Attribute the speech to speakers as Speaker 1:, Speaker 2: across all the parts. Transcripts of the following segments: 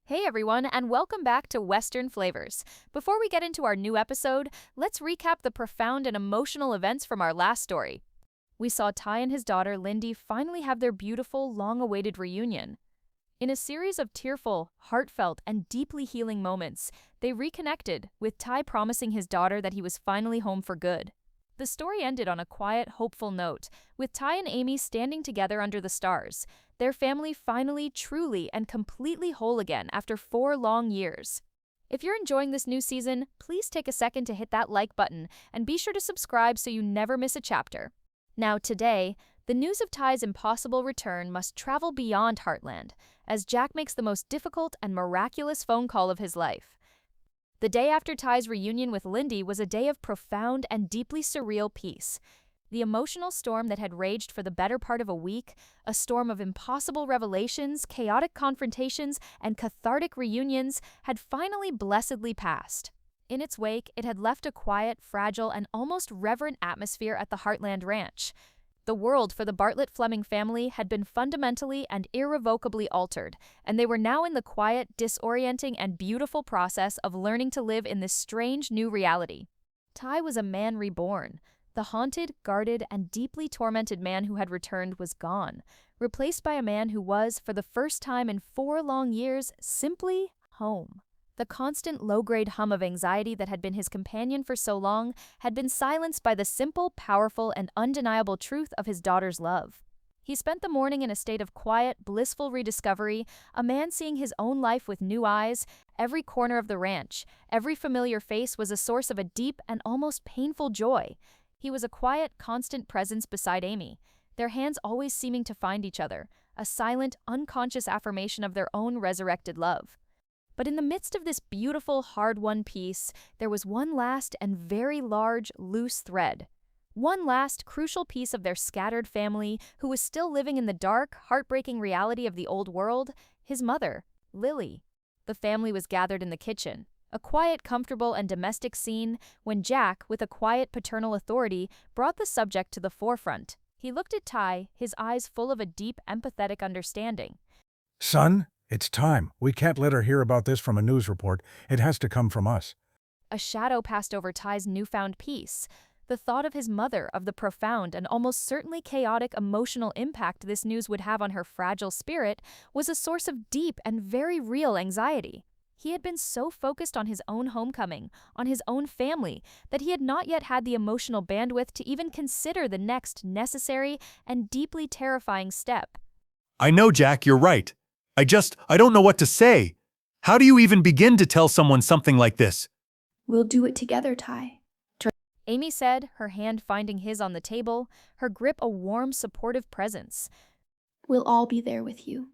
Speaker 1: Hey everyone, and welcome back to Western Flavors. Before we get into our new episode, let's recap the profound and emotional events from our last story. We saw Ty and his daughter Lindy finally have their beautiful, long-awaited reunion. In a series of tearful, heartfelt, and deeply healing moments, they reconnected, with Ty promising his daughter that he was finally home for good. The story ended on a quiet, hopeful note, with Ty and Amy standing together under the stars, their family finally, truly, and completely whole again after 4 long years. If you're enjoying this new season, please take a second to hit that like button and be sure to subscribe so you never miss a chapter. Now today, the news of Ty's impossible return must travel beyond Heartland, as Jack makes the most difficult and miraculous phone call of his life. The day after Ty's reunion with Lindy was a day of profound and deeply surreal peace. The emotional storm that had raged for the better part of a week, a storm of impossible revelations, chaotic confrontations, and cathartic reunions, had finally blessedly passed. In its wake, it had left a quiet, fragile, and almost reverent atmosphere at the Heartland Ranch. The world for the Bartlett-Fleming family had been fundamentally and irrevocably altered, and they were now in the quiet, disorienting, and beautiful process of learning to live in this strange new reality. Ty was a man reborn. The haunted, guarded, and deeply tormented man who had returned was gone, replaced by a man who was, for the first time in 4 long years, simply home. The constant low-grade hum of anxiety that had been his companion for so long had been silenced by the simple, powerful, and undeniable truth of his daughter's love. He spent the morning in a state of quiet, blissful rediscovery, a man seeing his own life with new eyes. Every corner of the ranch, every familiar face was a source of a deep and almost painful joy. He was a quiet, constant presence beside Amy, their hands always seeming to find each other, a silent, unconscious affirmation of their own resurrected love. But in the midst of this beautiful, hard-won peace, there was one last and very large, loose thread. One last, crucial piece of their scattered family who was still living in the dark, heartbreaking reality of the old world, his mother, Lily. The family was gathered in the kitchen, a quiet, comfortable, and domestic scene when Jack, with a quiet paternal authority, brought the subject to the forefront. He looked at Ty, his eyes full of a deep, empathetic understanding.
Speaker 2: Son, it's time. We can't let her hear about this from a news report. It has to come from us.
Speaker 1: A shadow passed over Ty's newfound peace. The thought of his mother, of the profound and almost certainly chaotic emotional impact this news would have on her fragile spirit, was a source of deep and very real anxiety. He had been so focused on his own homecoming, on his own family, that he had not yet had the emotional bandwidth to even consider the next necessary and deeply terrifying step.
Speaker 3: I know, Jack, you're right. I don't know what to say. How do you even begin to tell someone something like this?
Speaker 4: We'll do it together, Ty.
Speaker 1: Amy said, her hand finding his on the table, her grip a warm, supportive presence.
Speaker 4: We'll all be there with you.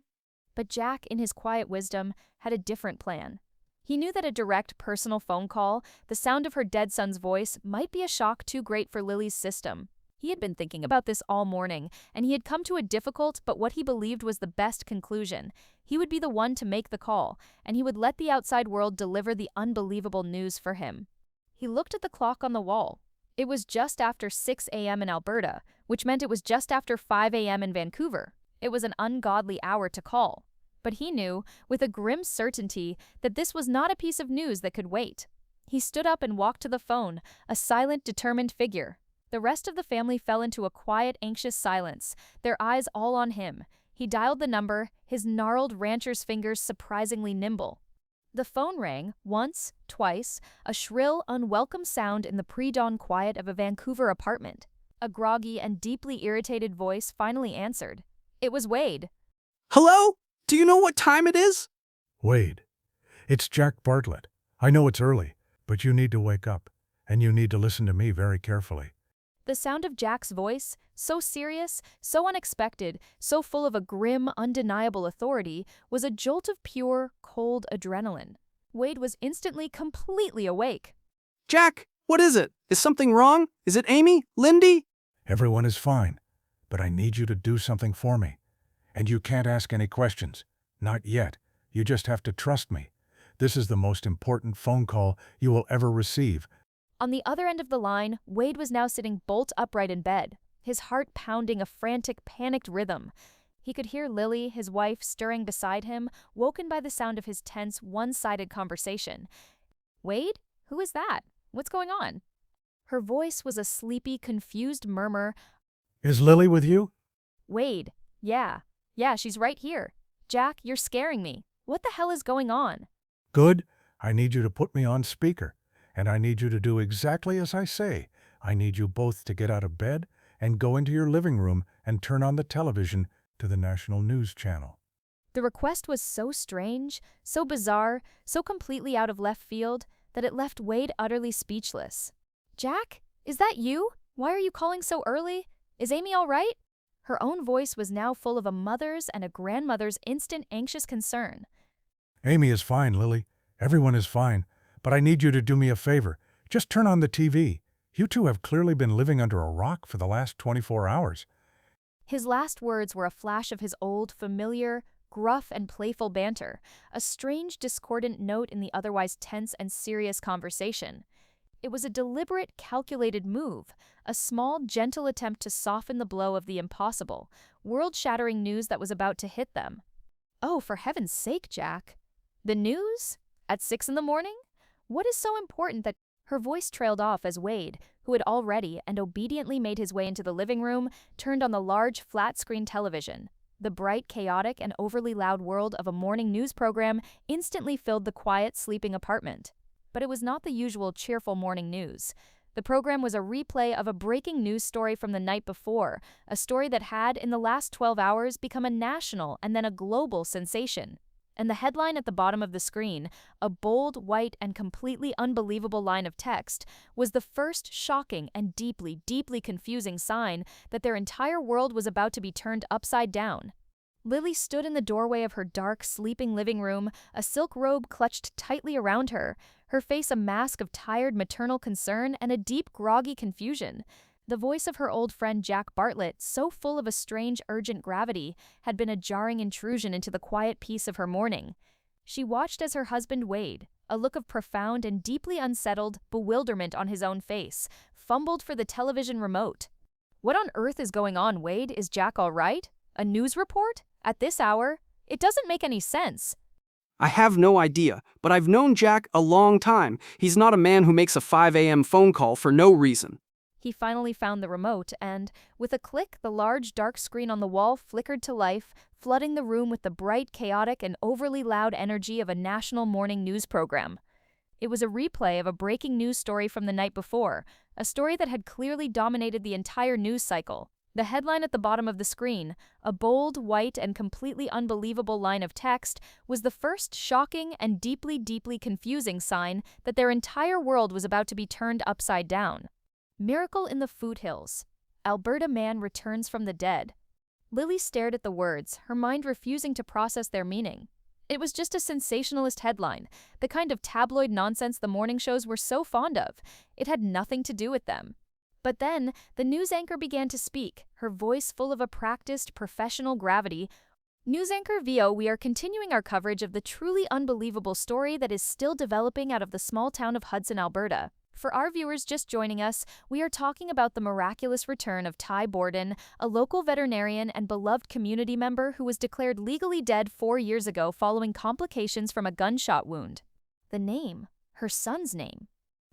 Speaker 1: But Jack, in his quiet wisdom, had a different plan. He knew that a direct, personal phone call, the sound of her dead son's voice, might be a shock too great for Lily's system. He had been thinking about this all morning, and he had come to a difficult but what he believed was the best conclusion. He would be the one to make the call, and he would let the outside world deliver the unbelievable news for him. He looked at the clock on the wall. It was just after 6 a.m. in Alberta, which meant it was just after 5 a.m. in Vancouver. It was an ungodly hour to call. But he knew, with a grim certainty, that this was not a piece of news that could wait. He stood up and walked to the phone, a silent, determined figure. The rest of the family fell into a quiet, anxious silence, their eyes all on him. He dialed the number, his gnarled rancher's fingers surprisingly nimble. The phone rang, once, twice, a shrill, unwelcome sound in the pre-dawn quiet of a Vancouver apartment. A groggy and deeply irritated voice finally answered. It was Wade.
Speaker 5: Hello? Do you know what time it is?
Speaker 2: Wade, it's Jack Bartlett. I know it's early, but you need to wake up, and you need to listen to me very carefully.
Speaker 1: The sound of Jack's voice, so serious, so unexpected, so full of a grim, undeniable authority, was a jolt of pure, cold adrenaline. Wade was instantly completely awake.
Speaker 5: Jack, what is it? Is something wrong? Is it Amy? Lindy?
Speaker 2: Everyone is fine, but I need you to do something for me. And you can't ask any questions. Not yet. You just have to trust me. This is the most important phone call you will ever receive.
Speaker 1: On the other end of the line, Wade was now sitting bolt upright in bed, his heart pounding a frantic, panicked rhythm. He could hear Lily, his wife, stirring beside him, woken by the sound of his tense, one-sided conversation. Wade? Who is that? What's going on? Her voice was a sleepy, confused murmur.
Speaker 2: Is Lily with you?
Speaker 1: Wade. Yeah, she's right here. Jack, you're scaring me. What the hell is going on?
Speaker 2: Good. I need you to put me on speaker, and I need you to do exactly as I say. I need you both to get out of bed and go into your living room and turn on the television to the national news channel.
Speaker 1: The request was so strange, so bizarre, so completely out of left field that it left Wade utterly speechless. Jack? Is that you? Why are you calling so early? Is Amy all right? Her own voice was now full of a mother's and a grandmother's instant anxious concern.
Speaker 2: Amy is fine, Lily. Everyone is fine. But I need you to do me a favor. Just turn on the TV. You two have clearly been living under a rock for the last 24 hours.
Speaker 1: His last words were a flash of his old, familiar, gruff and playful banter, a strange, discordant note in the otherwise tense and serious conversation. It was a deliberate, calculated move, a small, gentle attempt to soften the blow of the impossible, world-shattering news that was about to hit them. Oh, for heaven's sake, Jack. The news? At 6 in the morning? What is so important that... Her voice trailed off as Wade, who had already and obediently made his way into the living room, turned on the large, flat-screen television. The bright, chaotic, and overly loud world of a morning news program instantly filled the quiet, sleeping apartment. But it was not the usual cheerful morning news. The program was a replay of a breaking news story from the night before, a story that had, in the last 12 hours, become a national and then a global sensation. And the headline at the bottom of the screen, a bold, white, and completely unbelievable line of text, was the first shocking and deeply, deeply confusing sign that their entire world was about to be turned upside down. Lily stood in the doorway of her dark, sleeping living room, a silk robe clutched tightly around her face a mask of tired maternal concern and a deep, groggy confusion. The voice of her old friend Jack Bartlett, so full of a strange, urgent gravity, had been a jarring intrusion into the quiet peace of her morning. She watched as her husband Wade, a look of profound and deeply unsettled bewilderment on his own face, fumbled for the television remote. What on earth is going on, Wade? Is Jack all right? A news report? At this hour? It doesn't make any sense.
Speaker 5: I have no idea, but I've known Jack a long time. He's not a man who makes a 5 a.m. phone call for no reason.
Speaker 1: He finally found the remote and, with a click, the large dark screen on the wall flickered to life, flooding the room with the bright, chaotic, and overly loud energy of a national morning news program. It was a replay of a breaking news story from the night before, a story that had clearly dominated the entire news cycle. The headline at the bottom of the screen, a bold, white, and completely unbelievable line of text, was the first shocking and deeply, deeply confusing sign that their entire world was about to be turned upside down. Miracle in the Foothills. Alberta man returns from the dead. Lily stared at the words, her mind refusing to process their meaning. It was just a sensationalist headline, the kind of tabloid nonsense the morning shows were so fond of. It had nothing to do with them. But then, the news anchor began to speak, her voice full of a practiced, professional gravity. News anchor VO, we are continuing our coverage of the truly unbelievable story that is still developing out of the small town of Hudson, Alberta. For our viewers just joining us, we are talking about the miraculous return of Ty Borden, a local veterinarian and beloved community member who was declared legally dead 4 years ago following complications from a gunshot wound. The name, her son's name.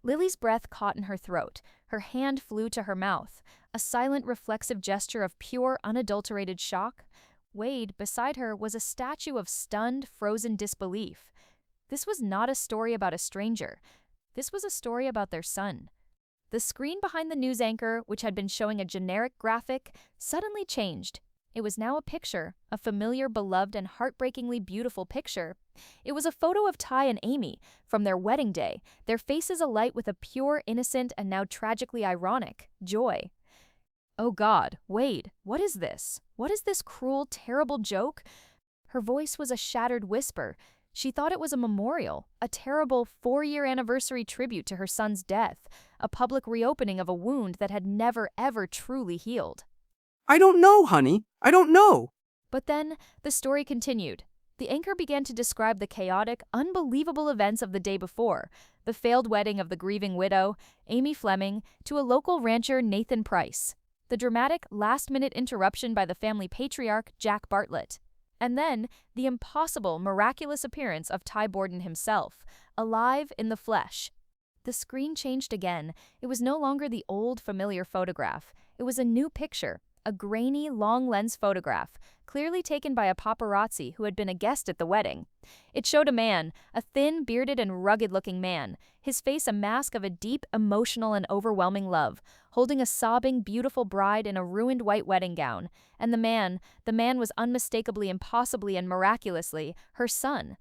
Speaker 1: Lily's breath caught in her throat. Her hand flew to her mouth, a silent, reflexive gesture of pure, unadulterated shock. Wade, beside her, was a statue of stunned, frozen disbelief. This was not a story about a stranger. This was a story about their son. The screen behind the news anchor, which had been showing a generic graphic, suddenly changed. It was now a picture, a familiar, beloved, and heartbreakingly beautiful picture. It was a photo of Ty and Amy from their wedding day, their faces alight with a pure, innocent, and now tragically ironic joy. Oh God, Wade, what is this? What is this cruel, terrible joke? Her voice was a shattered whisper. She thought it was a memorial, a terrible 4-year anniversary tribute to her son's death, a public reopening of a wound that had never, ever truly healed.
Speaker 5: I don't know, honey. I don't know.
Speaker 1: But then, the story continued. The anchor began to describe the chaotic, unbelievable events of the day before, the failed wedding of the grieving widow, Amy Fleming, to a local rancher, Nathan Price. the dramatic last-minute interruption by the family patriarch Jack Bartlett, and then the impossible, miraculous appearance of Ty Borden himself, alive in the flesh. The screen changed again. It was no longer the old, familiar photograph. It was a new picture, a grainy, long-lens photograph, clearly taken by a paparazzi who had been a guest at the wedding. It showed a man, a thin, bearded, and rugged-looking man, his face a mask of a deep, emotional, and overwhelming love, holding a sobbing, beautiful bride in a ruined white wedding gown. And the man was unmistakably, impossibly, and miraculously her son.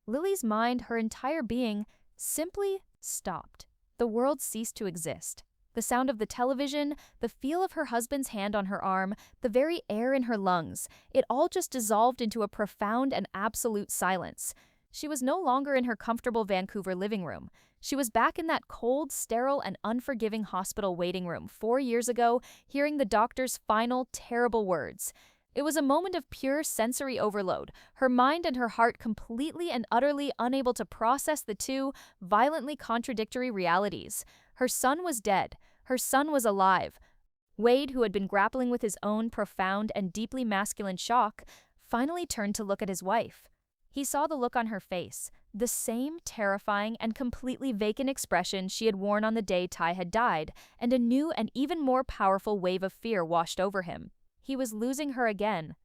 Speaker 1: Lily's mind, her entire being, simply stopped. The world ceased to exist. The sound of the television, the feel of her husband's hand on her arm, the very air in her lungs, it all just dissolved into a profound and absolute silence. She was no longer in her comfortable Vancouver living room. She was back in that cold, sterile, and unforgiving hospital waiting room 4 years ago, hearing the doctor's final, terrible words. It was a moment of pure sensory overload, her mind and her heart completely and utterly unable to process the two violently contradictory realities. Her son was dead. Her son was alive. Wade, who had been grappling with his own profound and deeply masculine shock, finally turned to look at his wife. He saw the look on her face, the same terrifying and completely vacant expression she had worn on the day Ty had died, and a new and even more powerful wave of fear washed over him. He was losing her again.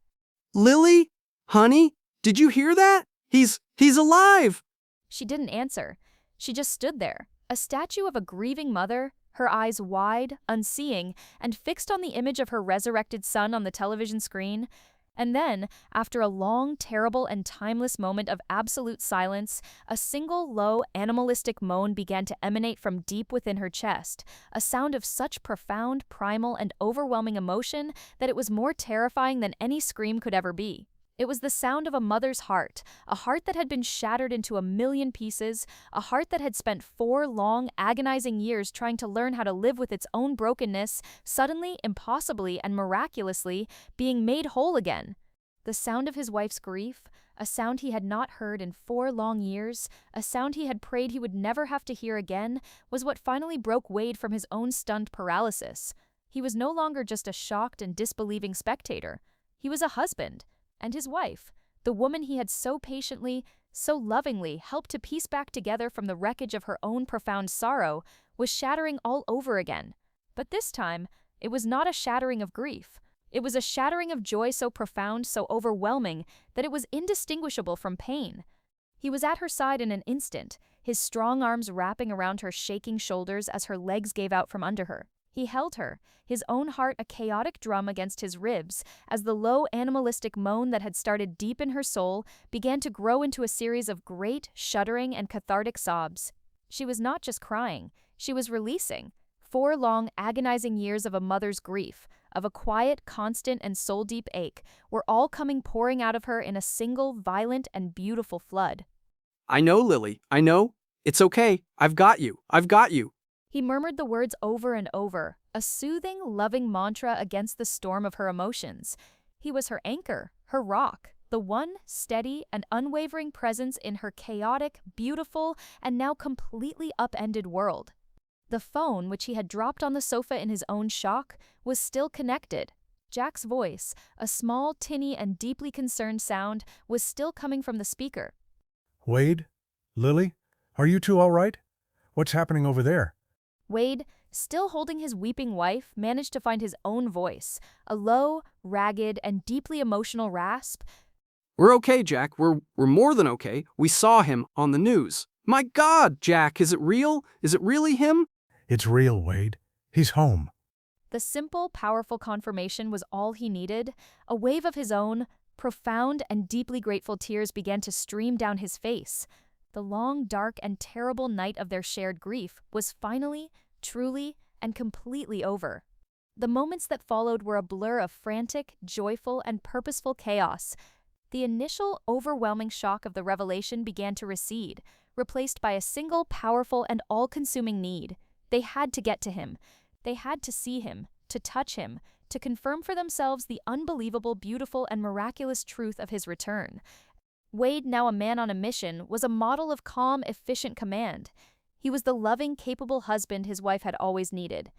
Speaker 5: Lily? Honey? Did you hear that? He's alive!
Speaker 1: She didn't answer. She just stood there, a statue of a grieving mother, her eyes wide, unseeing, and fixed on the image of her resurrected son on the television screen. And then, after a long, terrible, and timeless moment of absolute silence, a single low, animalistic moan began to emanate from deep within her chest, a sound of such profound, primal, and overwhelming emotion that it was more terrifying than any scream could ever be. It was the sound of a mother's heart, a heart that had been shattered into a million pieces, a heart that had spent 4 long, agonizing years trying to learn how to live with its own brokenness, suddenly, impossibly, and miraculously being made whole again. The sound of his wife's grief, a sound he had not heard in 4 long years, a sound he had prayed he would never have to hear again, was what finally broke Wade from his own stunned paralysis. He was no longer just a shocked and disbelieving spectator. He was a husband. And his wife, the woman he had so patiently, so lovingly helped to piece back together from the wreckage of her own profound sorrow, was shattering all over again. But this time, it was not a shattering of grief. It was a shattering of joy so profound, so overwhelming, that it was indistinguishable from pain. He was at her side in an instant, his strong arms wrapping around her shaking shoulders as her legs gave out from under her. He held her, his own heart a chaotic drum against his ribs, as the low animalistic moan that had started deep in her soul began to grow into a series of great, shuddering, and cathartic sobs. She was not just crying, she was releasing. 4 long, agonizing years of a mother's grief, of a quiet, constant, and soul-deep ache, were all coming pouring out of her in a single, violent, and beautiful flood.
Speaker 5: I know, Lily, I know. It's okay. I've got you. I've got you.
Speaker 1: He murmured the words over and over, a soothing, loving mantra against the storm of her emotions. He was her anchor, her rock, the one steady and unwavering presence in her chaotic, beautiful, and now completely upended world. The phone, which he had dropped on the sofa in his own shock, was still connected. Jack's voice, a small, tinny, and deeply concerned sound, was still coming from the speaker.
Speaker 2: Wade? Lily? Are you two all right? What's happening over there?
Speaker 1: Wade, still holding his weeping wife, managed to find his own voice, a low, ragged, and deeply emotional rasp.
Speaker 5: We're okay, Jack. We're more than okay. We saw him on the news. My God, Jack, is it real? Is it really him?
Speaker 2: It's real, Wade. He's home.
Speaker 1: The simple, powerful confirmation was all he needed. A wave of his own, profound and deeply grateful tears began to stream down his face. The long, dark, and terrible night of their shared grief was finally, truly, and completely over. The moments that followed were a blur of frantic, joyful, and purposeful chaos. The initial, overwhelming shock of the revelation began to recede, replaced by a single, powerful, and all-consuming need. They had to get to him. They had to see him, to touch him, to confirm for themselves the unbelievable, beautiful, and miraculous truth of his return. Wade, now a man on a mission, was a model of calm, efficient command. He was the loving, capable husband his wife had always needed.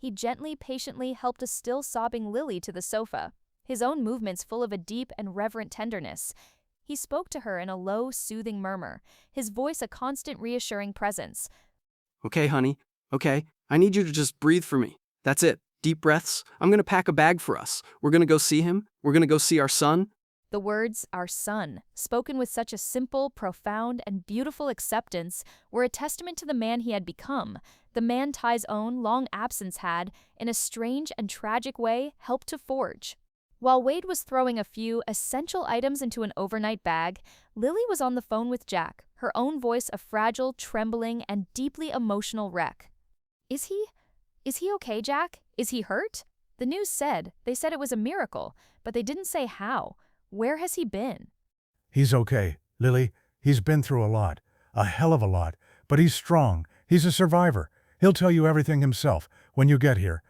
Speaker 1: He gently, patiently helped a still sobbing Lily to the sofa, his own movements full of a deep and reverent tenderness. He spoke to her in a low, soothing murmur, his voice a constant reassuring presence.
Speaker 5: Okay, honey. Okay. I need you to just breathe for me. That's it. Deep breaths. I'm gonna pack a bag for us. We're gonna go see him. We're gonna go see our son.
Speaker 1: The words, our son, spoken with such a simple, profound, and beautiful acceptance, were a testament to the man he had become, the man Ty's own long absence had, in a strange and tragic way, helped to forge. While Wade was throwing a few essential items into an overnight bag, Lily was on the phone with Jack, her own voice a fragile, trembling, and deeply emotional wreck. Is he okay, Jack? Is he hurt? The news said. They said it was a miracle, but they didn't say how. Where has he been?
Speaker 2: He's okay, Lily. He's been through a lot. A hell of a lot. But he's strong. He's a survivor. He'll tell you everything himself when you get here.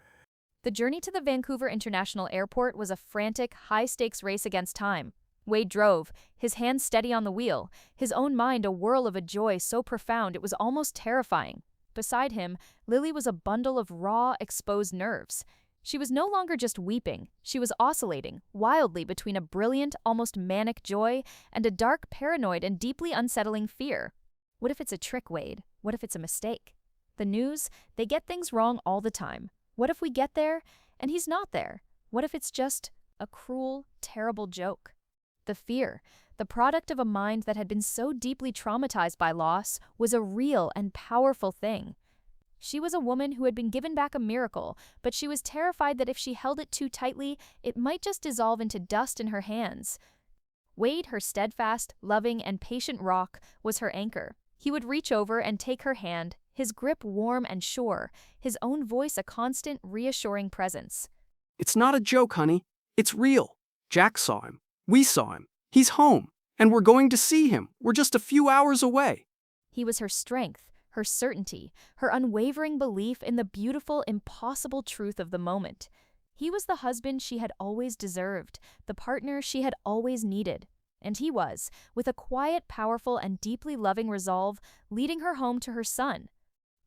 Speaker 1: The journey to the Vancouver International Airport was a frantic, high-stakes race against time. Wade drove, his hands steady on the wheel, his own mind a whirl of a joy so profound it was almost terrifying. Beside him, Lily was a bundle of raw, exposed nerves. She was no longer just weeping, she was oscillating, wildly between a brilliant, almost manic joy and a dark, paranoid, and deeply unsettling fear. What if it's a trick, Wade? What if it's a mistake? The news, they get things wrong all the time. What if we get there, and he's not there? What if it's just a cruel, terrible joke? The fear, the product of a mind that had been so deeply traumatized by loss, was a real and powerful thing. She was a woman who had been given back a miracle, but she was terrified that if she held it too tightly, it might just dissolve into dust in her hands. Wade, her steadfast, loving, and patient rock, was her anchor. He would reach over and take her hand, his grip warm and sure, his own voice a constant, reassuring presence.
Speaker 5: It's not a joke, honey. It's real. Jack saw him. We saw him. He's home. And we're going to see him. We're just a few hours away.
Speaker 1: He was her strength, her certainty, her unwavering belief in the beautiful, impossible truth of the moment. He was the husband she had always deserved, the partner she had always needed. And he was, with a quiet, powerful, and deeply loving resolve, leading her home to her son.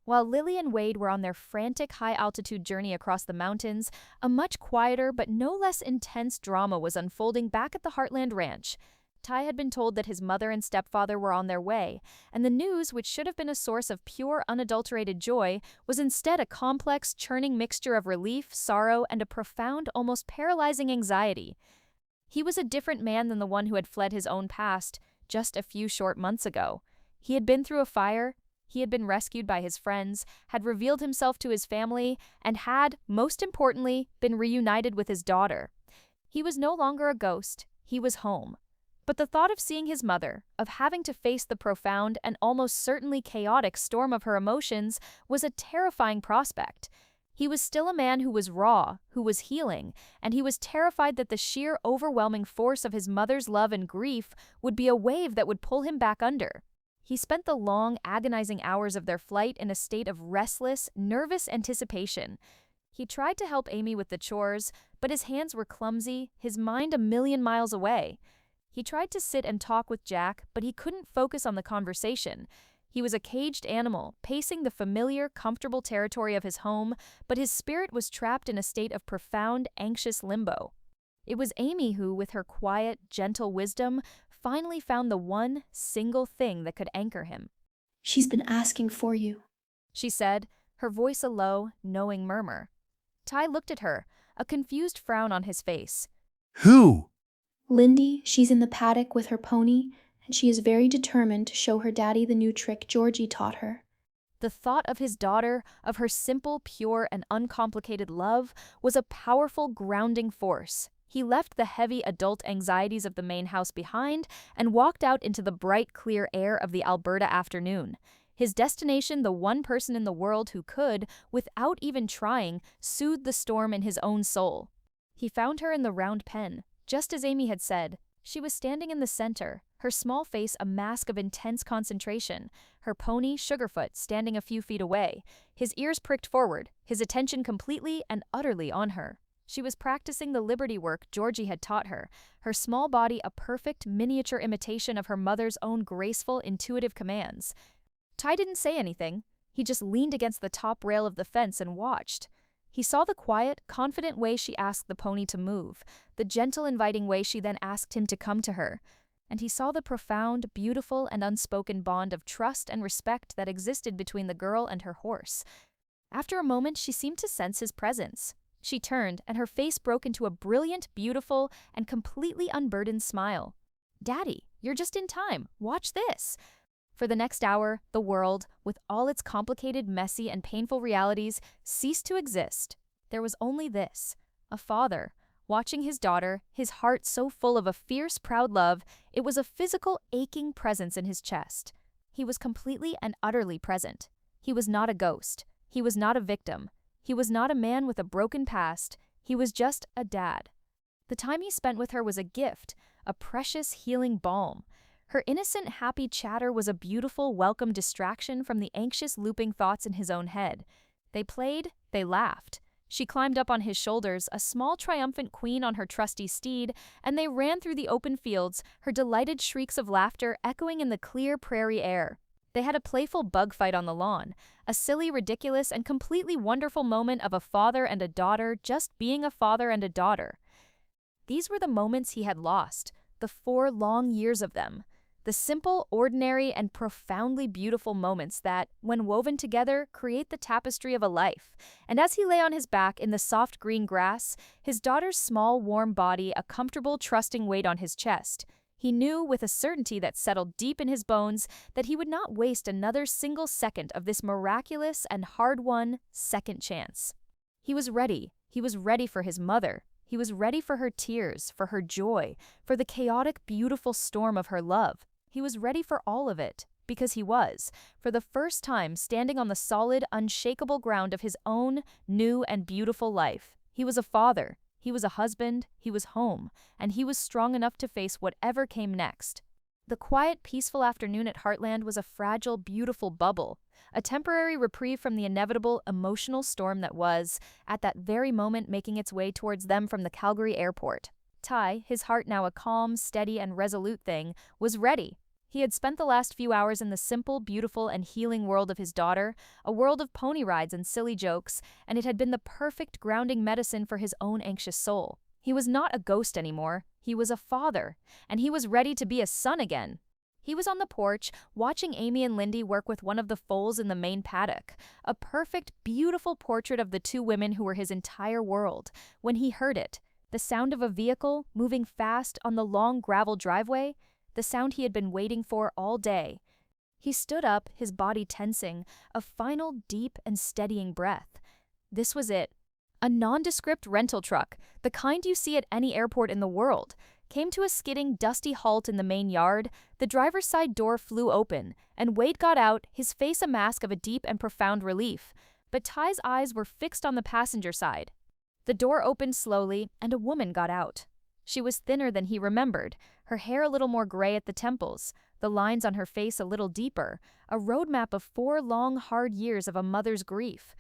Speaker 1: While Lily and Wade were on their frantic high-altitude journey across the mountains, a much quieter but no less intense drama was unfolding back at the Heartland Ranch. Ty had been told that his mother and stepfather were on their way, and the news, which should have been a source of pure, unadulterated joy, was instead a complex, churning mixture of relief, sorrow, and a profound, almost paralyzing anxiety. He was a different man than the one who had fled his own past just a few short months ago. He had been through a fire, he had been rescued by his friends, had revealed himself to his family, and had, most importantly, been reunited with his daughter. He was no longer a ghost, he was home. But the thought of seeing his mother, of having to face the profound and almost certainly chaotic storm of her emotions, was a terrifying prospect. He was still a man who was raw, who was healing, and he was terrified that the sheer overwhelming force of his mother's love and grief would be a wave that would pull him back under. He spent the long, agonizing hours of their flight in a state of restless, nervous anticipation. He tried to help Amy with the chores, but his hands were clumsy, his mind a million miles away. He tried to sit and talk with Jack, but he couldn't focus on the conversation. He was a caged animal, pacing the familiar, comfortable territory of his home, but his spirit was trapped in a state of profound, anxious limbo. It was Amy who, with her quiet, gentle wisdom, finally found the one single thing that could anchor him.
Speaker 4: She's been asking for you,
Speaker 1: She said, her voice a low, knowing murmur. Ty looked at her, a confused frown on his face.
Speaker 3: Who?
Speaker 4: Lindy. She's in the paddock with her pony, and she is very determined to show her daddy the new trick Georgie taught her.
Speaker 1: The thought of his daughter, of her simple, pure, and uncomplicated love, was a powerful grounding force. He left the heavy adult anxieties of the main house behind and walked out into the bright, clear air of the Alberta afternoon. His destination, the one person in the world who could, without even trying, soothe the storm in his own soul. He found her in the round pen, just as Amy had said. She was standing in the center, her small face a mask of intense concentration, her pony, Sugarfoot, standing a few feet away, his ears pricked forward, his attention completely and utterly on her. She was practicing the liberty work Georgie had taught her, her small body a perfect miniature imitation of her mother's own graceful, intuitive commands. Ty didn't say anything. He just leaned against the top rail of the fence and watched. He saw the quiet, confident way she asked the pony to move, the gentle, inviting way she then asked him to come to her. And he saw the profound, beautiful, and unspoken bond of trust and respect that existed between the girl and her horse. After a moment, she seemed to sense his presence. She turned, and her face broke into a brilliant, beautiful, and completely unburdened smile. "Daddy, you're just in time. Watch this." For the next hour, the world, with all its complicated, messy, and painful realities, ceased to exist. There was only this: a father, watching his daughter, his heart so full of a fierce, proud love, it was a physical, aching presence in his chest. He was completely and utterly present. He was not a ghost. He was not a victim. He was not a man with a broken past. He was just a dad. The time he spent with her was a gift, a precious, healing balm. Her innocent, happy chatter was a beautiful, welcome distraction from the anxious, looping thoughts in his own head. They played, they laughed. She climbed up on his shoulders, a small, triumphant queen on her trusty steed, and they ran through the open fields, her delighted shrieks of laughter echoing in the clear prairie air. They had a playful bug fight on the lawn, a silly, ridiculous, and completely wonderful moment of a father and a daughter just being a father and a daughter. These were the moments he had lost, the 4 long years of them. The simple, ordinary, and profoundly beautiful moments that, when woven together, create the tapestry of a life. And as he lay on his back in the soft green grass, his daughter's small, warm body a comfortable, trusting weight on his chest, he knew with a certainty that settled deep in his bones that he would not waste another single second of this miraculous and hard-won second chance. He was ready. He was ready for his mother. He was ready for her tears, for her joy, for the chaotic, beautiful storm of her love. He was ready for all of it, because he was, for the first time, standing on the solid, unshakable ground of his own new and beautiful life. He was a father, he was a husband, he was home, and he was strong enough to face whatever came next. The quiet, peaceful afternoon at Heartland was a fragile, beautiful bubble, a temporary reprieve from the inevitable, emotional storm that was, at that very moment, making its way towards them from the Calgary airport. Ty, his heart now a calm, steady, and resolute thing, was ready. He had spent the last few hours in the simple, beautiful, and healing world of his daughter, a world of pony rides and silly jokes, and it had been the perfect grounding medicine for his own anxious soul. He was not a ghost anymore. He was a father, and he was ready to be a son again. He was on the porch, watching Amy and Lindy work with one of the foals in the main paddock, a perfect, beautiful portrait of the 2 women who were his entire world, when he heard it. The sound of a vehicle moving fast on the long gravel driveway, the sound he had been waiting for all day. He stood up, his body tensing, a final deep and steadying breath. This was it. A nondescript rental truck, the kind you see at any airport in the world, came to a skidding, dusty halt in the main yard. The driver's side door flew open, and Wade got out, his face a mask of a deep and profound relief. But Ty's eyes were fixed on the passenger side. The door opened slowly, and a woman got out. She was thinner than he remembered, her hair a little more gray at the temples, the lines on her face a little deeper, a roadmap of 4 long, hard years of a mother's grief.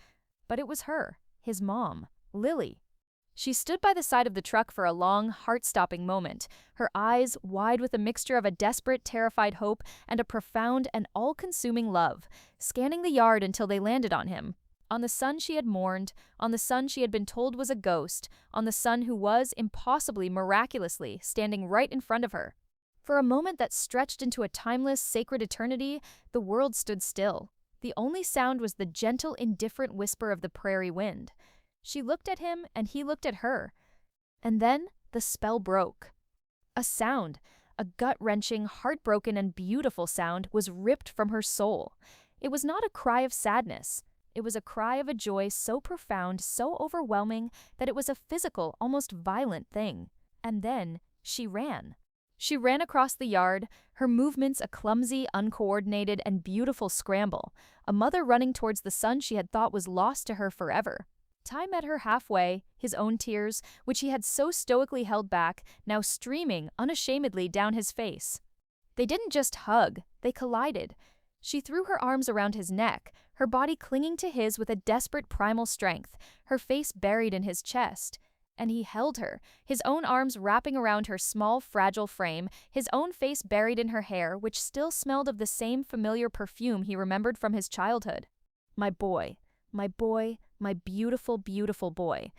Speaker 1: But it was her, his mom, Lily. She stood by the side of the truck for a long, heart-stopping moment, her eyes wide with a mixture of a desperate, terrified hope and a profound and all-consuming love, scanning the yard until they landed on him. On the son she had mourned, on the son she had been told was a ghost, on the son who was, impossibly, miraculously, standing right in front of her. For a moment that stretched into a timeless, sacred eternity, the world stood still. The only sound was the gentle, indifferent whisper of the prairie wind. She looked at him, and he looked at her. And then the spell broke. A sound, a gut-wrenching, heartbroken, and beautiful sound, was ripped from her soul. It was not a cry of sadness. It was a cry of a joy so profound, so overwhelming, that it was a physical, almost violent thing. And then she ran. She ran across the yard, her movements a clumsy, uncoordinated, and beautiful scramble, a mother running towards the son she had thought was lost to her forever. Ty met her halfway, his own tears, which he had so stoically held back, now streaming unashamedly down his face. They didn't just hug, they collided. She threw her arms around his neck, her body clinging to his with a desperate primal strength, her face buried in his chest. And he held her, his own arms wrapping around her small, fragile frame, his own face buried in her hair, which still smelled of the same familiar perfume he remembered from his childhood. My boy, My beautiful, beautiful boy.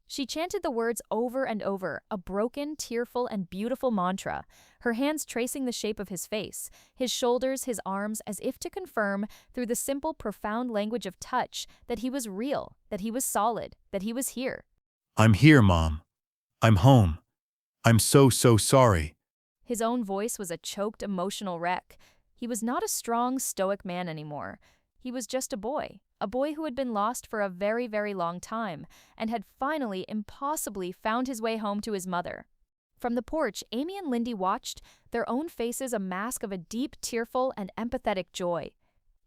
Speaker 1: She chanted the words over and over, a broken, tearful, and beautiful mantra, her hands tracing the shape of his face, his shoulders, his arms, as if to confirm, through the simple, profound language of touch, that he was real, that he was solid, that he was here.
Speaker 3: I'm here, Mom. I'm home. I'm so sorry.
Speaker 1: His own voice was a choked, emotional wreck. He was not a strong, stoic man anymore. He was just a boy who had been lost for a very, very long time, and had finally, impossibly, found his way home to his mother. From the porch, Amy and Lindy watched, their own faces a mask of a deep, tearful, and empathetic joy.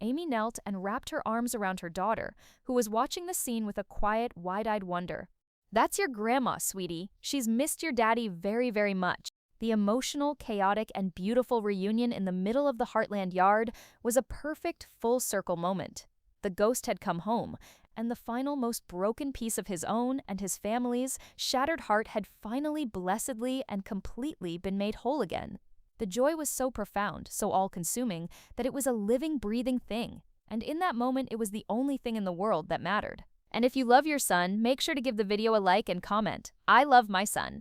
Speaker 1: Amy knelt and wrapped her arms around her daughter, who was watching the scene with a quiet, wide-eyed wonder. "That's your grandma, sweetie. She's missed your daddy very, very much." The emotional, chaotic, and beautiful reunion in the middle of the Heartland yard was a perfect full-circle moment. The ghost had come home, and the final, most broken piece of his own and his family's shattered heart had finally, blessedly, and completely been made whole again. The joy was so profound, so all-consuming, that it was a living, breathing thing, and in that moment it was the only thing in the world that mattered. And if you love your son, make sure to give the video a like and comment. I love my son.